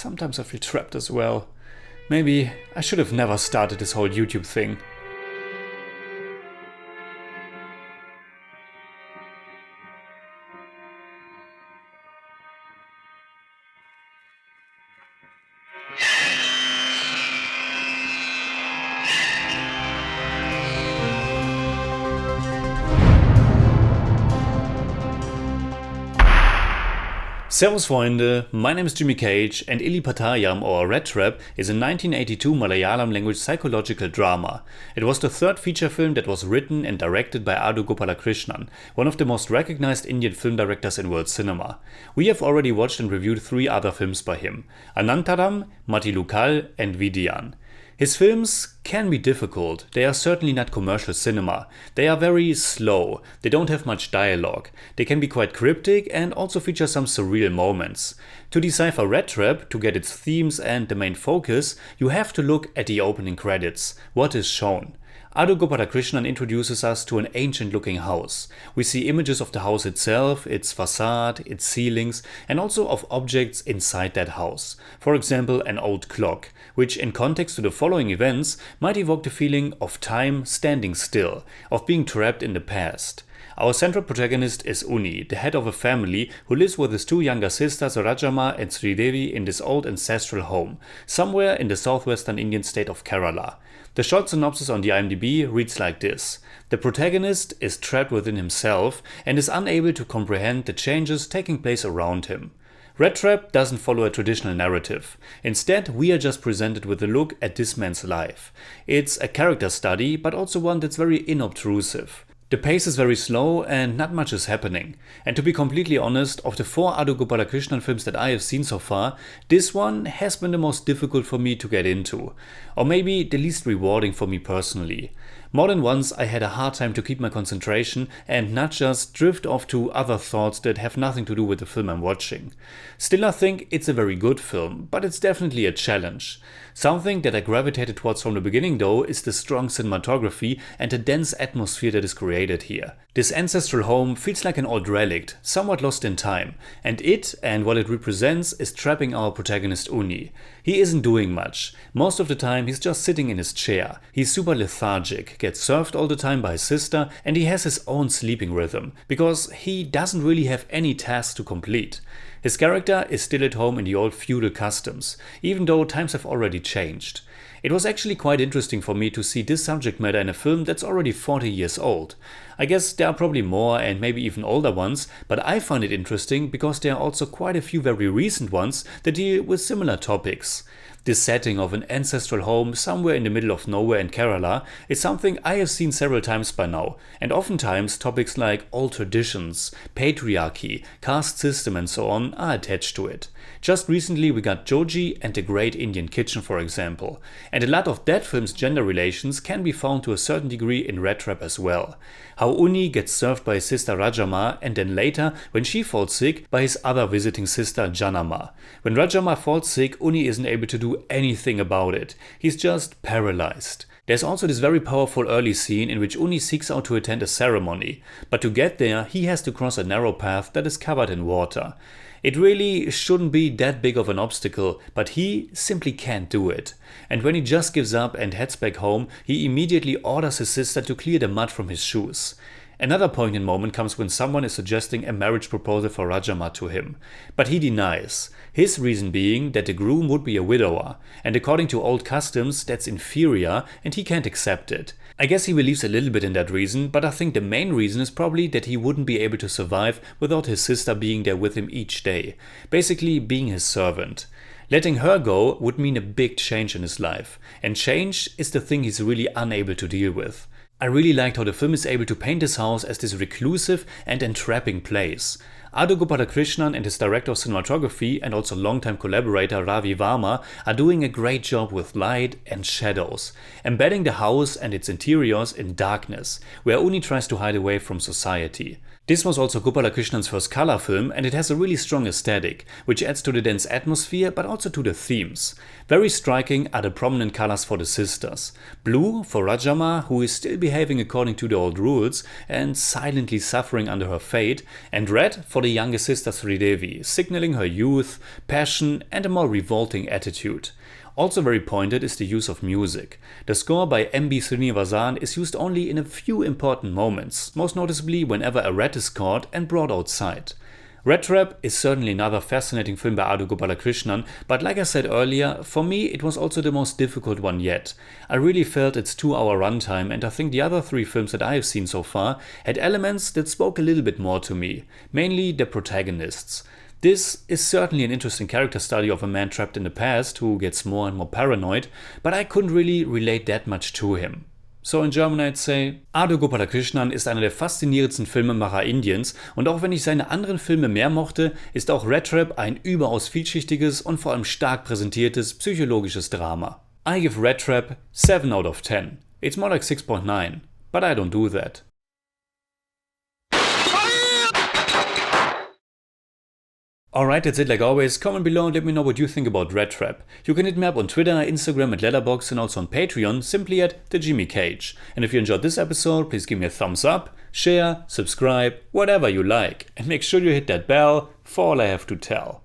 sometimes I feel trapped as well. Maybe I should have never started this whole YouTube thing. Servus Freunde, my name is Jimmy Cage and Elippathayam or Red Trap is a 1982 Malayalam language psychological drama. It was the third feature film that was written and directed by Adoor Gopalakrishnan, one of the most recognized Indian film directors in world cinema. We have already watched and reviewed 3 other films by him, Anantaram, Matilukal and Vidyan. His films can be difficult, they are certainly not commercial cinema, they are very slow, they don't have much dialogue, they can be quite cryptic and also feature some surreal moments. To decipher Red Trap, to get its themes and the main focus, you have to look at the opening credits, what is shown. Adoor Gopalakrishnan introduces us to an ancient-looking house. We see images of the house itself, its facade, its ceilings, and also of objects inside that house. For example, an old clock, which in context to the following events might evoke the feeling of time standing still, of being trapped in the past. Our central protagonist is Uni, the head of a family who lives with his 2 younger sisters Rajam and Sridevi in this old ancestral home, somewhere in the southwestern Indian state of Kerala. The short synopsis on the IMDb reads like this. The protagonist is trapped within himself and is unable to comprehend the changes taking place around him. Red Trap doesn't follow a traditional narrative. Instead, we are just presented with a look at this man's life. It's a character study, but also one that's very inobtrusive. The pace is very slow and not much is happening. And to be completely honest, of the 4 Adoor Gopalakrishnan films that I have seen so far, this one has been the most difficult for me to get into. Or maybe the least rewarding for me personally. More than once I had a hard time to keep my concentration and not just drift off to other thoughts that have nothing to do with the film I'm watching. Still I think it's a very good film, but it's definitely a challenge. Something that I gravitated towards from the beginning though is the strong cinematography and the dense atmosphere that is created here. This ancestral home feels like an old relic, somewhat lost in time, and it and what it represents is trapping our protagonist Uni. He isn't doing much. Most of the time he's just sitting in his chair. He's super lethargic, gets served all the time by his sister, and he has his own sleeping rhythm, because he doesn't really have any tasks to complete. His character is still at home in the old feudal customs, even though times have already changed. It was actually quite interesting for me to see this subject matter in a film that's already 40 years old. I guess there are probably more and maybe even older ones, but I find it interesting because there are also quite a few very recent ones that deal with similar topics. This setting of an ancestral home somewhere in the middle of nowhere in Kerala is something I have seen several times by now, and oftentimes topics like old traditions, patriarchy, caste system and so on are attached to it. Just recently we got Joji and the Great Indian Kitchen for example, and a lot of that film's gender relations can be found to a certain degree in Red Trap as well. How Uni gets served by his sister Rajam and then later, when she falls sick, by his other visiting sister Janama. When Rajam falls sick, Uni isn't able to do anything about it. He's just paralyzed. There's also this very powerful early scene in which Uni seeks out to attend a ceremony, but to get there he has to cross a narrow path that is covered in water. It really shouldn't be that big of an obstacle, but he simply can't do it. And when he just gives up and heads back home, he immediately orders his sister to clear the mud from his shoes. Another poignant moment comes when someone is suggesting a marriage proposal for Rajam to him, but he denies. His reason being that the groom would be a widower, and according to old customs that's inferior and he can't accept it. I guess he believes a little bit in that reason, but I think the main reason is probably that he wouldn't be able to survive without his sister being there with him each day, basically being his servant. Letting her go would mean a big change in his life, and change is the thing he's really unable to deal with. I really liked how the film is able to paint this house as this reclusive and entrapping place. Adoor Gopalakrishnan and his director of cinematography and also longtime collaborator Ravi Varma are doing a great job with light and shadows, embedding the house and its interiors in darkness, where Uni tries to hide away from society. This was also Gopalakrishnan's first color film, and it has a really strong aesthetic, which adds to the dense atmosphere but also to the themes. Very striking are the prominent colors for the sisters. Blue for Rajam, who is still behaving according to the old rules and silently suffering under her fate, and red for the younger sister Sridevi, signaling her youth, passion and a more revolting attitude. Also very pointed is the use of music. The score by M.B. Srinivasan is used only in a few important moments, most noticeably whenever a rat is caught and brought outside. Rat Trap is certainly another fascinating film by Adoor Gopalakrishnan, but like I said earlier, for me it was also the most difficult one yet. I really felt its 2-hour runtime, and I think the other 3 films that I have seen so far had elements that spoke a little bit more to me, mainly the protagonists. This is certainly an interesting character study of a man trapped in the past who gets more and more paranoid, but I couldn't really relate that much to him. So in German I'd say, Adoor Gopalakrishnan ist einer der faszinierendsten Filmemacher Indiens, und auch wenn ich seine anderen Filme mehr mochte, ist auch Rat Trap ein überaus vielschichtiges und vor allem stark präsentiertes psychologisches Drama. I give Rat Trap 7 out of 10. It's more like 6.9, but I don't do that. Alright, that's it like always. Comment below and let me know what you think about Rat Trap. You can hit me up on Twitter, Instagram and Letterboxd, and also on Patreon, simply at TheJimmyCage. And if you enjoyed this episode, please give me a thumbs up, share, subscribe, whatever you like. And make sure you hit that bell for all I have to tell.